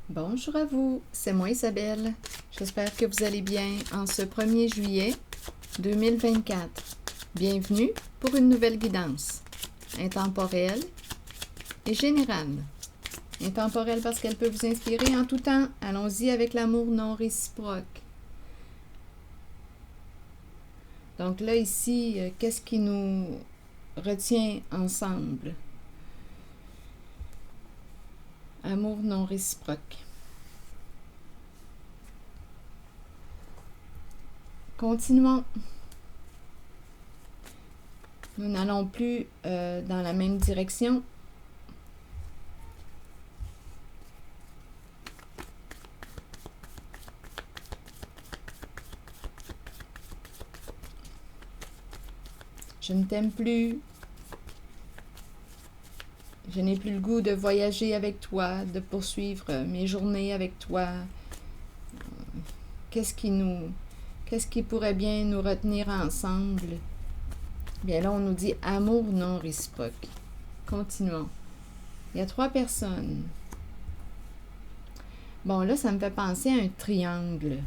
Bonjour à vous, c'est moi Isabelle. J'espère que vous allez bien en ce 1er juillet 2024. Bienvenue pour une nouvelle guidance, intemporelle et générale. Intemporelle parce qu'elle peut vous inspirer en tout temps. Allons-y avec l'amour non réciproque. Donc là, ici, qu'est-ce qui nous retient ensemble? Amour non réciproque. Continuons. Nous n'allons plus dans la même direction. Je ne t'aime plus. Je n'ai plus le goût de voyager avec toi, de poursuivre mes journées avec toi. Qu'est-ce qui pourrait bien nous retenir ensemble? Bien là, on nous dit amour non réciproque. Continuons. Il y a 3 personnes. Bon, là, ça me fait penser à un triangle.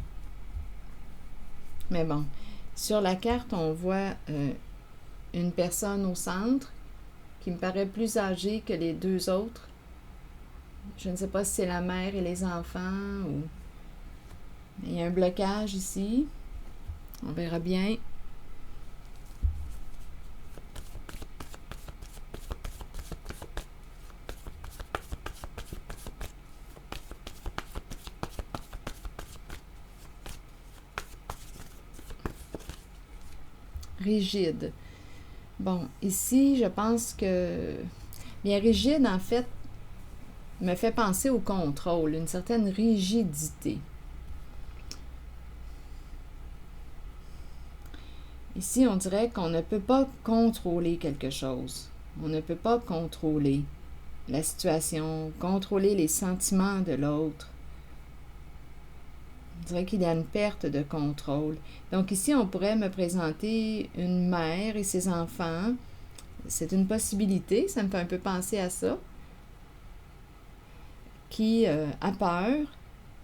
Mais bon, sur la carte, on voit une personne au centre qui me paraît plus âgée que les 2 autres. Je ne sais pas si c'est la mère et les enfants ou... Il y a un blocage ici. On verra bien. Rigide. Bon, ici, je pense que... Bien, rigide, en fait, me fait penser au contrôle, une certaine rigidité. Ici, on dirait qu'on ne peut pas contrôler quelque chose. On ne peut pas contrôler la situation, contrôler les sentiments de l'autre. On dirait qu'il y a une perte de contrôle. Donc ici, on pourrait me présenter une mère et ses enfants. C'est une possibilité, ça me fait un peu penser à ça, qui a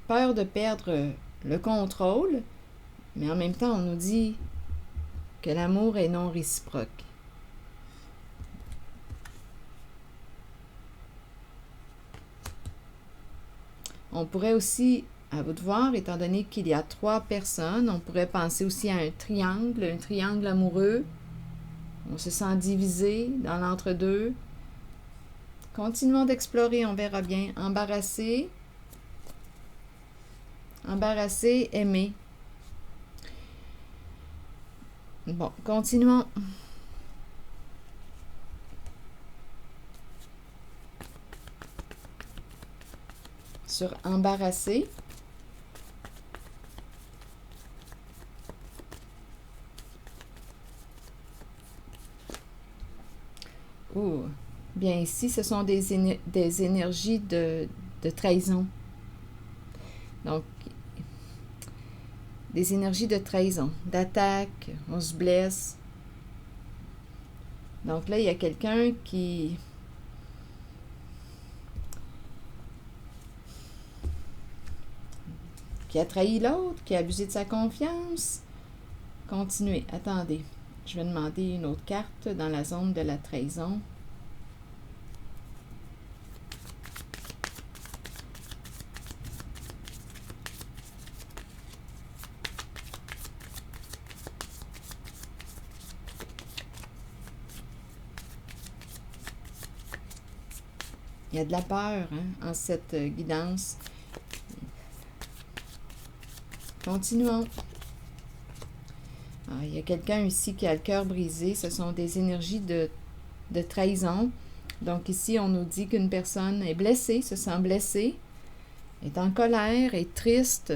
peur de perdre le contrôle, mais en même temps, on nous dit que l'amour est non réciproque. On pourrait aussi, à vous de voir, étant donné qu'il y a 3 personnes, on pourrait penser aussi à un triangle amoureux. On se sent divisé dans l'entre-deux. Continuons d'explorer, on verra bien. Embarrassé, aimer. Bon, continuons. Sur embarrassé. Oh, bien ici, ce sont des énergies de trahison. Donc, des énergies de trahison, d'attaque, on se blesse. Donc là, il y a quelqu'un qui a trahi l'autre, qui a abusé de sa confiance. Continuez, attendez. Je vais demander une autre carte dans la zone de la trahison. Il y a de la peur en cette guidance. Continuons. Alors, il y a quelqu'un ici qui a le cœur brisé. Ce sont des énergies de trahison. Donc ici, on nous dit qu'une personne est blessée, se sent blessée, est en colère, est triste.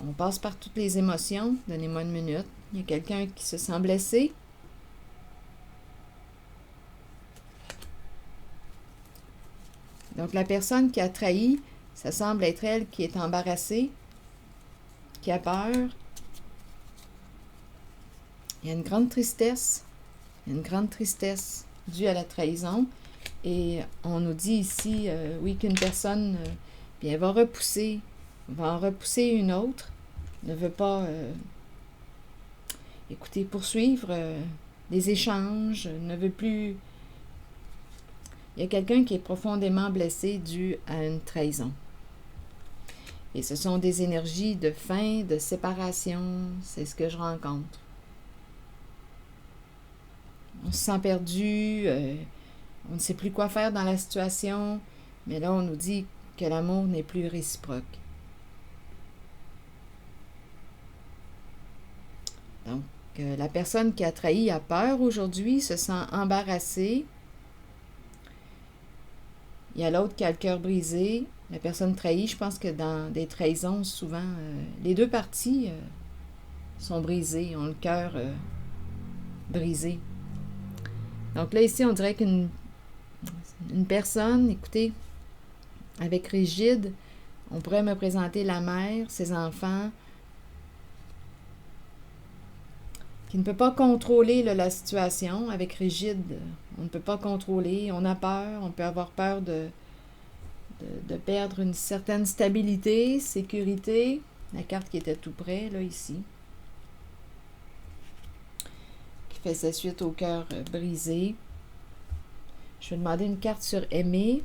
On passe par toutes les émotions. Donnez-moi une minute. Il y a quelqu'un qui se sent blessé. Donc la personne qui a trahi, ça semble être elle qui est embarrassée, qui a peur. Il y a une grande tristesse. Due à la trahison. Et on nous dit ici, oui, qu'une personne Puis elle va en repousser une autre, ne veut pas, écoutez, poursuivre les échanges, ne veut plus... Il y a quelqu'un qui est profondément blessé dû à une trahison. Et ce sont des énergies de fin, de séparation, c'est ce que je rencontre. On se sent perdu, on ne sait plus quoi faire dans la situation, mais là on nous dit que l'amour n'est plus réciproque. Donc, la personne qui a trahi a peur aujourd'hui, se sent embarrassée. Il y a l'autre qui a le cœur brisé. La personne trahie, je pense que dans des trahisons, souvent, les deux parties sont brisées, ont le cœur brisé. Donc là, ici, on dirait qu'une personne, écoutez, avec rigide, on pourrait me présenter la mère, ses enfants, qui ne peut pas contrôler la situation. Avec rigide, on ne peut pas contrôler, on a peur, on peut avoir peur de perdre une certaine stabilité, sécurité. La carte qui était tout près, là, ici. Qui faisait suite au cœur brisé. Je vais demander une carte sur aimer.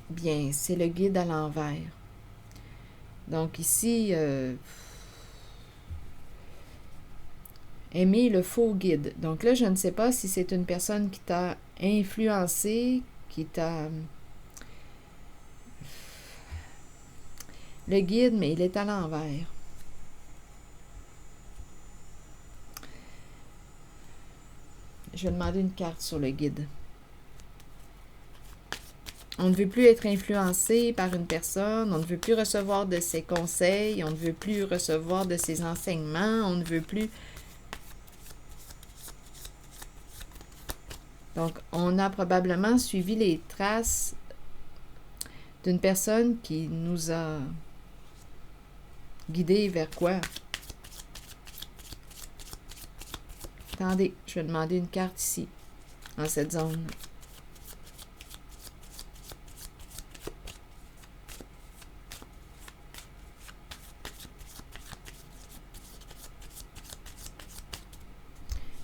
Bien, c'est le guide à l'envers. Donc ici, aimer le faux guide. Donc là, je ne sais pas si c'est une personne qui t'a influencé, qui t'a... Le guide, mais il est à l'envers. Je vais demander une carte sur le guide. On ne veut plus être influencé par une personne, on ne veut plus recevoir de ses conseils, on ne veut plus recevoir de ses enseignements, on ne veut plus... Donc, on a probablement suivi les traces d'une personne qui nous a guidés vers quoi? Attendez, je vais demander une carte ici, dans cette zone.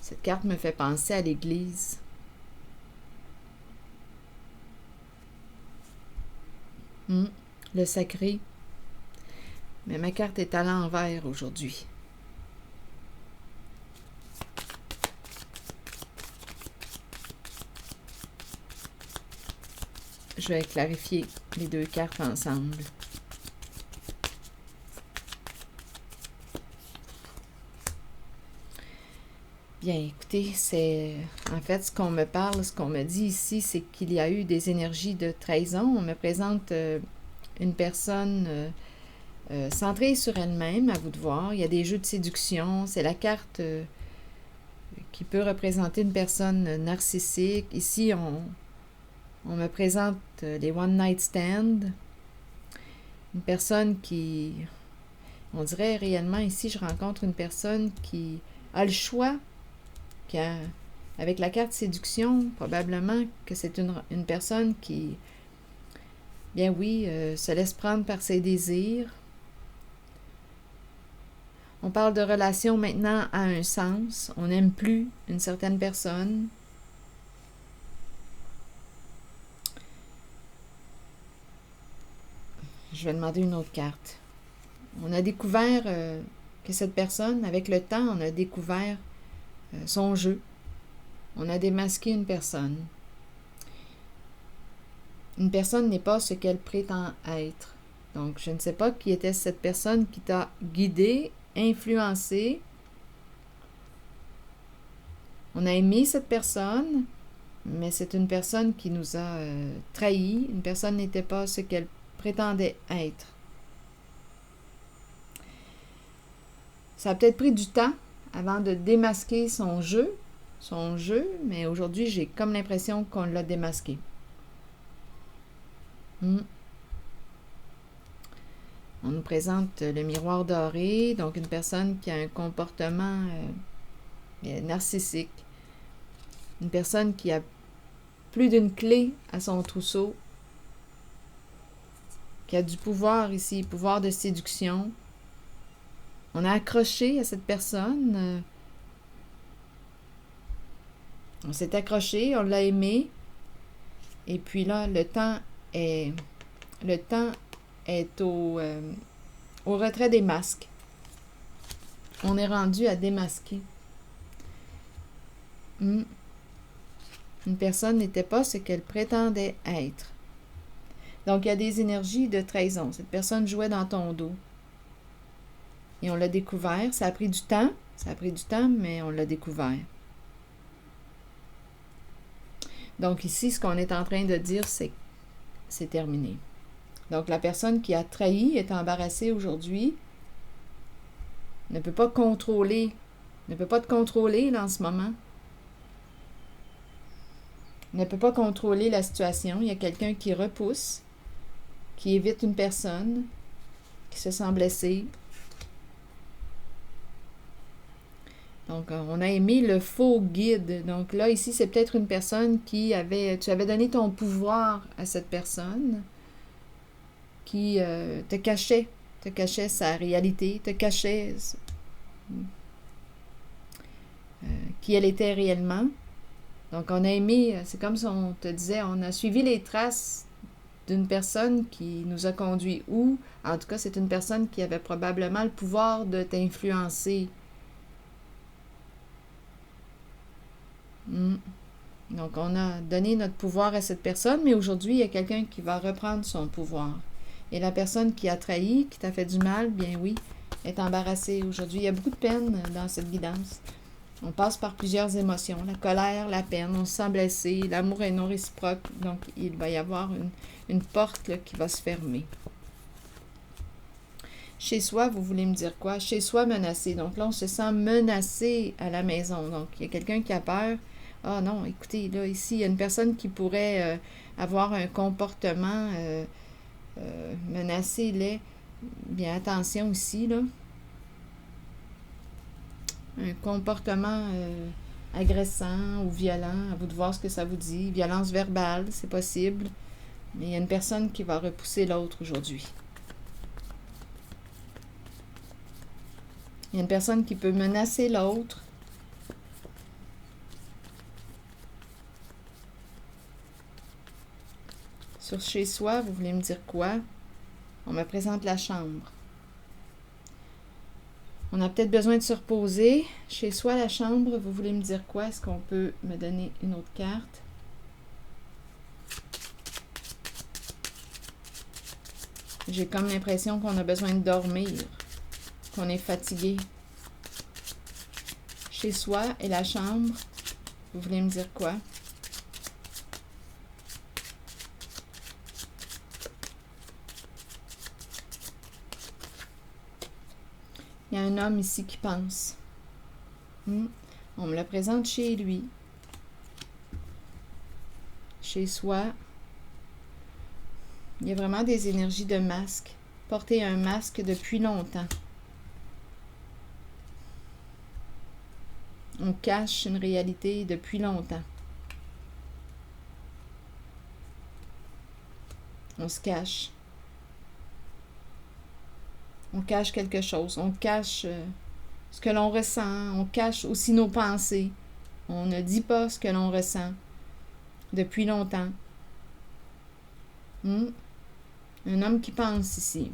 Cette carte me fait penser à l'Église. Le sacré. Mais ma carte est à l'envers aujourd'hui. Je vais clarifier les deux cartes ensemble. Bien, écoutez, c'est en fait ce qu'on me parle, ce qu'on me dit ici, c'est qu'il y a eu des énergies de trahison. On me présente une personne centrée sur elle-même, à vous de voir. Il y a des jeux de séduction. C'est la carte qui peut représenter une personne narcissique. Ici, on me présente les One Night Stand. Une personne qui, on dirait réellement ici, je rencontre une personne qui a le choix. Avec la carte séduction, probablement que c'est une personne qui, bien oui, se laisse prendre par ses désirs. On parle de relation maintenant à un sens. On n'aime plus une certaine personne. Je vais demander une autre carte. On a découvert que cette personne, avec le temps, on a découvert son jeu. On a démasqué une personne. Une personne n'est pas ce qu'elle prétend être. Donc, je ne sais pas qui était cette personne qui t'a guidé, influencé. On a aimé cette personne, mais c'est une personne qui nous a trahis. Une personne n'était pas ce qu'elle prétendait être. Ça a peut-être pris du temps avant de démasquer son jeu, mais aujourd'hui, j'ai comme l'impression qu'on l'a démasqué. On nous présente le miroir doré, donc une personne qui a un comportement narcissique. Une personne qui a plus d'une clé à son trousseau, qui a du pouvoir ici, pouvoir de séduction. On a accroché à cette personne. On s'est accroché, on l'a aimé. Et puis là, le temps est au retrait des masques. On est rendu à démasquer. Une personne n'était pas ce qu'elle prétendait être. Donc, il y a des énergies de trahison. Cette personne jouait dans ton dos. Et on l'a découvert. Ça a pris du temps. Mais on l'a découvert. Donc ici, ce qu'on est en train de dire, c'est que c'est terminé. Donc la personne qui a trahi est embarrassée aujourd'hui, ne peut pas te contrôler là en ce moment. Ne peut pas contrôler la situation. Il y a quelqu'un qui repousse, qui évite une personne, qui se sent blessée. Donc, on a aimé le faux guide. Donc là, ici, c'est peut-être une personne tu avais donné ton pouvoir à cette personne qui te cachait sa réalité, te cachait qui elle était réellement. Donc, on a aimé, c'est comme si on te disait, on a suivi les traces d'une personne qui nous a conduit où? En tout cas, c'est une personne qui avait probablement le pouvoir de t'influencer. Donc, on a donné notre pouvoir à cette personne, mais aujourd'hui, il y a quelqu'un qui va reprendre son pouvoir. Et la personne qui a trahi, qui t'a fait du mal, bien oui, est embarrassée aujourd'hui. Il y a beaucoup de peine dans cette guidance. On passe par plusieurs émotions, la colère, la peine, on se sent blessé, l'amour est non réciproque, donc il va y avoir une porte là, qui va se fermer. Chez soi, vous voulez me dire quoi? Chez soi, menacé. Donc là, on se sent menacé à la maison. Donc, il y a quelqu'un qui a peur. Ah non, écoutez, là, ici, il y a une personne qui pourrait avoir un comportement menacé, laid. Bien, attention ici, là. Un comportement agressant ou violent, à vous de voir ce que ça vous dit. Violence verbale, c'est possible. Mais il y a une personne qui va repousser l'autre aujourd'hui. Il y a une personne qui peut menacer l'autre. Sur chez soi, vous voulez me dire quoi? On me présente la chambre. On a peut-être besoin de se reposer. Chez soi, la chambre, vous voulez me dire quoi? Est-ce qu'on peut me donner une autre carte? J'ai comme l'impression qu'on a besoin de dormir, qu'on est fatigué. Chez soi et la chambre, vous voulez me dire quoi? Il y a un homme ici qui pense. On me le présente chez lui. Chez soi. Il y a vraiment des énergies de masque. Porter un masque depuis longtemps. On cache une réalité depuis longtemps. On se cache. On cache quelque chose. On cache ce que l'on ressent. On cache aussi nos pensées. On ne dit pas ce que l'on ressent depuis longtemps. Un homme qui pense ici.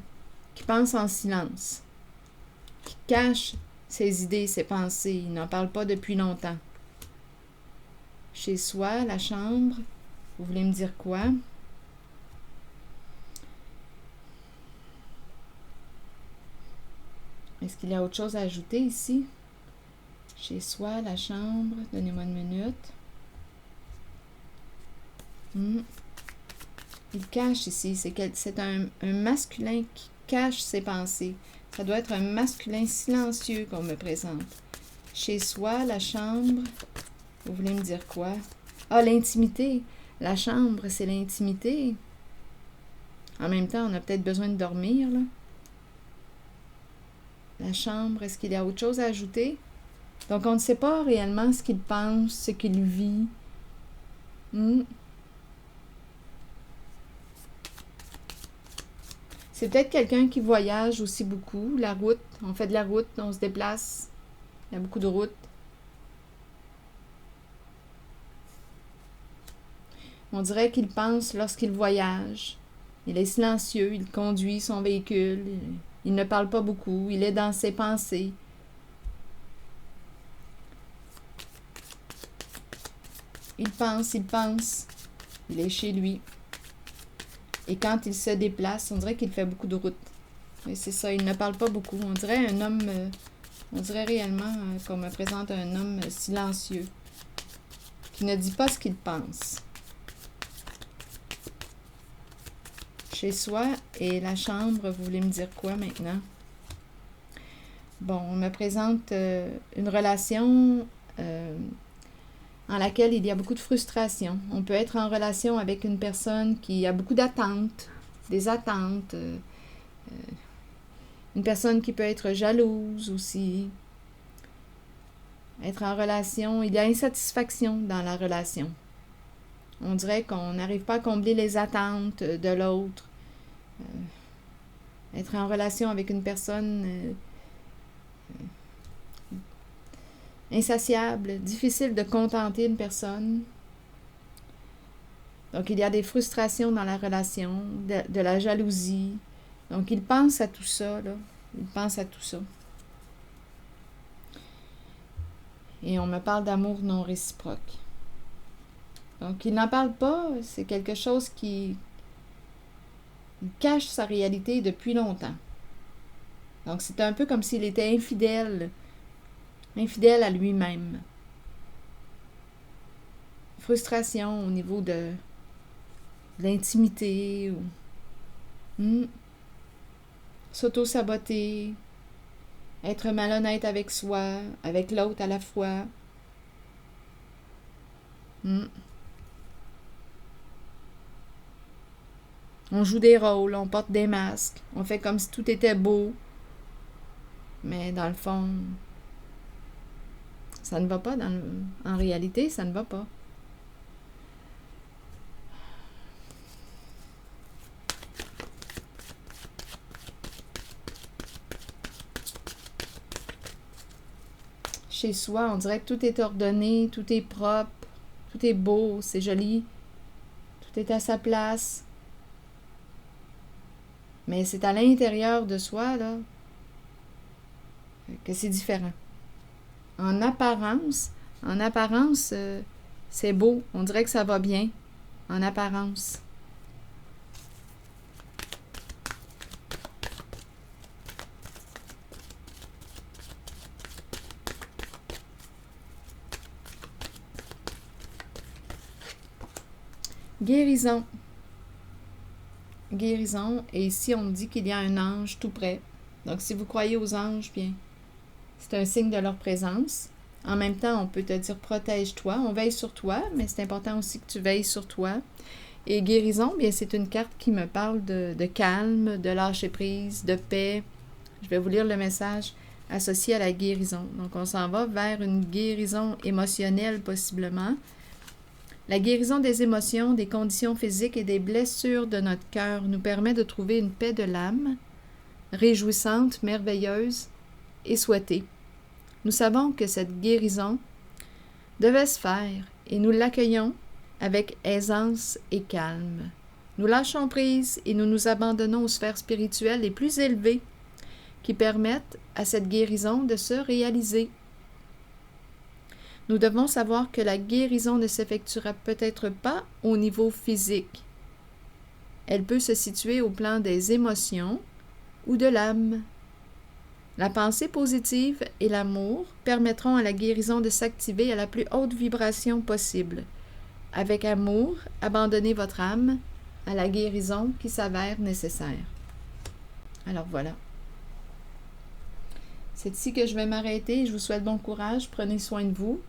Qui pense en silence. Qui cache ses idées, ses pensées. Il n'en parle pas depuis longtemps. Chez soi, la chambre, vous voulez me dire quoi? Est-ce qu'il y a autre chose à ajouter ici? Chez soi, la chambre, donnez-moi une minute. Il cache ici, c'est un masculin qui cache ses pensées. Ça doit être un masculin silencieux qu'on me présente. Chez soi, la chambre, vous voulez me dire quoi? Ah, l'intimité. La chambre, c'est l'intimité. En même temps, on a peut-être besoin de dormir, là. La chambre, est-ce qu'il y a autre chose à ajouter? Donc, on ne sait pas réellement ce qu'il pense, ce qu'il vit. C'est peut-être quelqu'un qui voyage aussi beaucoup. La route, on fait de la route, on se déplace. Il y a beaucoup de routes. On dirait qu'il pense lorsqu'il voyage. Il est silencieux, il conduit son véhicule, il ne parle pas beaucoup, il est dans ses pensées. Il pense, il est chez lui. Et quand il se déplace, on dirait qu'il fait beaucoup de route. Oui, c'est ça, il ne parle pas beaucoup. On dirait un homme, on dirait réellement qu'on me présente un homme silencieux, qui ne dit pas ce qu'il pense. Chez soi et la chambre, vous voulez me dire quoi maintenant? Bon, on me présente une relation en laquelle il y a beaucoup de frustration. On peut être en relation avec une personne qui a beaucoup d'attentes, des attentes, une personne qui peut être jalouse aussi. Être en relation, il y a insatisfaction dans la relation. On dirait qu'on n'arrive pas à combler les attentes de l'autre. Être en relation avec une personne insatiable, difficile de contenter une personne. Donc, il y a des frustrations dans la relation, de la jalousie. Donc, il pense à tout ça, là. Il pense à tout ça. Et on me parle d'amour non réciproque. Donc, il n'en parle pas, c'est quelque chose qui cache sa réalité depuis longtemps. Donc, c'est un peu comme s'il était infidèle à lui-même. Frustration au niveau de l'intimité, ou s'auto-saboter, être malhonnête avec soi, avec l'autre à la fois. On joue des rôles, on porte des masques, on fait comme si tout était beau, mais dans le fond, ça ne va pas. En réalité, ça ne va pas. Chez soi, on dirait que tout est ordonné, tout est propre, tout est beau, c'est joli, tout est à sa place. Mais c'est à l'intérieur de soi, là, que c'est différent. En apparence, c'est beau. On dirait que ça va bien. En apparence. Guérison. Guérison. Et ici, on me dit qu'il y a un ange tout près. Donc, si vous croyez aux anges, bien, c'est un signe de leur présence. En même temps, on peut te dire « protège-toi ». On veille sur toi, mais c'est important aussi que tu veilles sur toi. Et guérison, bien, c'est une carte qui me parle de calme, de lâcher-prise, de paix. Je vais vous lire le message associé à la guérison. Donc, on s'en va vers une guérison émotionnelle, possiblement. La guérison des émotions, des conditions physiques et des blessures de notre cœur nous permet de trouver une paix de l'âme, réjouissante, merveilleuse et souhaitée. Nous savons que cette guérison devait se faire et nous l'accueillons avec aisance et calme. Nous lâchons prise et nous nous abandonnons aux sphères spirituelles les plus élevées qui permettent à cette guérison de se réaliser. Nous devons savoir que la guérison ne s'effectuera peut-être pas au niveau physique. Elle peut se situer au plan des émotions ou de l'âme. La pensée positive et l'amour permettront à la guérison de s'activer à la plus haute vibration possible. Avec amour, abandonnez votre âme à la guérison qui s'avère nécessaire. Alors voilà. C'est ici que je vais m'arrêter. Je vous souhaite bon courage. Prenez soin de vous.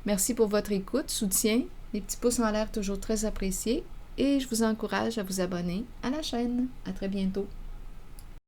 Merci pour votre écoute, soutien. Les petits pouces en l'air toujours très appréciés. Et je vous encourage à vous abonner à la chaîne. À très bientôt.